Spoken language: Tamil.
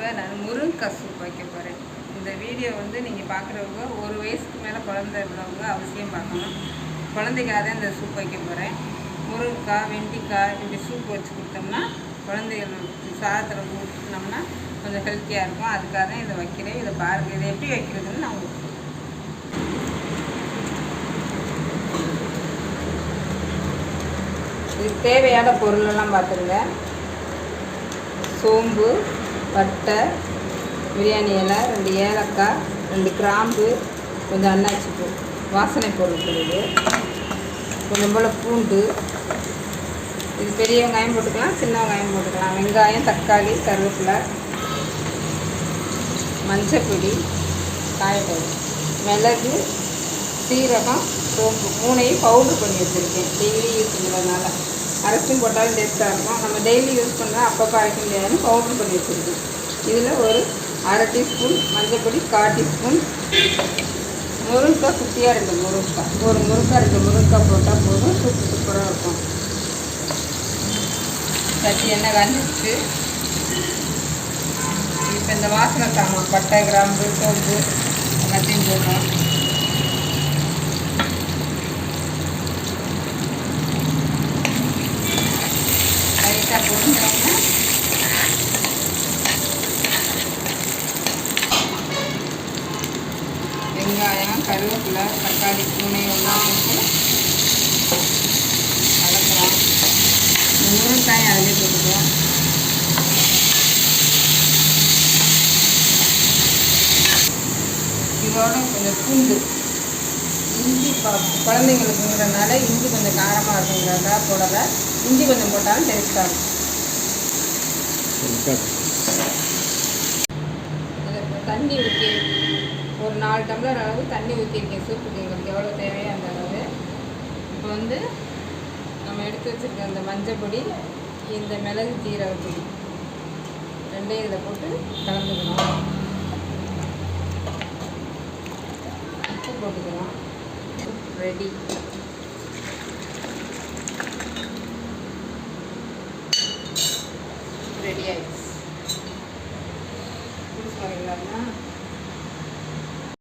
இப்போ நான் முருங்கைக்காய் சூப் வைக்க போகிறேன். இந்த வீடியோ வந்து நீங்கள் பார்க்குறவங்க 1 வயசுக்கு மேலே குழந்தை உள்ளவங்க அவசியம் பார்க்கணும். குழந்தைக்காக தான் இந்த சூப் வைக்க போகிறேன். முருங்கைக்காய், வெண்டைக்காய் இப்படி சூப் வச்சு கொடுத்தோம்னா குழந்தைகளுக்கு சாதத்தில் ஊற்றினோம்னா கொஞ்சம் ஹெல்த்தியாக இருக்கும். அதுக்காக தான் இதை வைக்கிறேன். இதை பாருங்கள், இதை எப்படி வைக்கிறதுன்னு நான் உங்களுக்கு இதுக்கு தேவையான பொருளெல்லாம் பார்த்துருங்க. சோம்பு, பட்டை, பிரியாணி இலை, 2 ஏலக்காய், 2 கிராம்பு, கொஞ்சம் அன்னாச்சி பூ, வாசனை பொருட்கள், இது கொஞ்சம் போல் பூண்டு, இது பெரிய வெங்காயம் போட்டுக்கலாம், சின்ன வெங்காயம் போட்டுக்கலாம், வெங்காயம், தக்காளி, கருவேப்பிலை, மஞ்சப்பொடி, காயப்பொடி, மிளகு, சீரகம், சோம்பு 3ஐயும் பவுட்ரு பண்ணி வச்சுருக்கேன். டெய்லி யூஸ் பண்ணுறதுனால அரைச்சும் போட்டாலும் டேஸ்ட்டாக இருக்கும். நம்ம டெய்லி யூஸ் பண்ணால் அப்பப்போ அரைக்க முடியாதுன்னு பவுட்ரு பண்ணி வச்சுருக்கேன். இதில் ஒரு 1/2 டீஸ்பூன் மஞ்சப்பொடி, 1/4 டீஸ்பூன் முருங்கைக்காய், குட்டியாக 2 முருங்கைக்காய், ஒரு முருங்கைக்காய் 2 முருங்கைக்காய் போட்டால் போதும். சூப்பராக இருக்கும். சட்டி எண்ணெய் காஞ்சிச்சு. இப்போ இந்த வாசனை சாமான் பட்டை, கிராம்பு, சோம்பு எல்லாத்தையும் போடணும். லைட்டாக பொரிஞ்சோம்னா வெங்காயம், கருவேப்பிலை, தக்காளி, பூனையும் ஒன்றா போட்டு வதக்கலாம். முருங்கைக்காயும் அதிலே போட்டுக்குவோம். இதோட கொஞ்சம் பூண்டு, இஞ்சி குழந்தைங்களுக்குங்கிறதுனால இஞ்சி கொஞ்சம் காரமாக இருக்குங்கிறதா போடல. இஞ்சி கொஞ்சம் போட்டாலும் டேஸ்ட்டாக இருக்கும். அதில் தண்ணி ஊற்றி ஒரு 4 டம்ளர் அளவு தண்ணி ஊற்றிருக்கேன். சூப்புக்கு எங்களுக்கு எவ்வளோ தேவையோ அந்த அளவு. இப்போ வந்து நம்ம எடுத்து வச்சுருக்க அந்த மஞ்சப்பொடி, இந்த மிளகு, ஜீரகப்பொடி 2ஐயும் இதில் போட்டு கலந்துக்கணும். உப்பு போட்டுக்கலாம். ரெடி.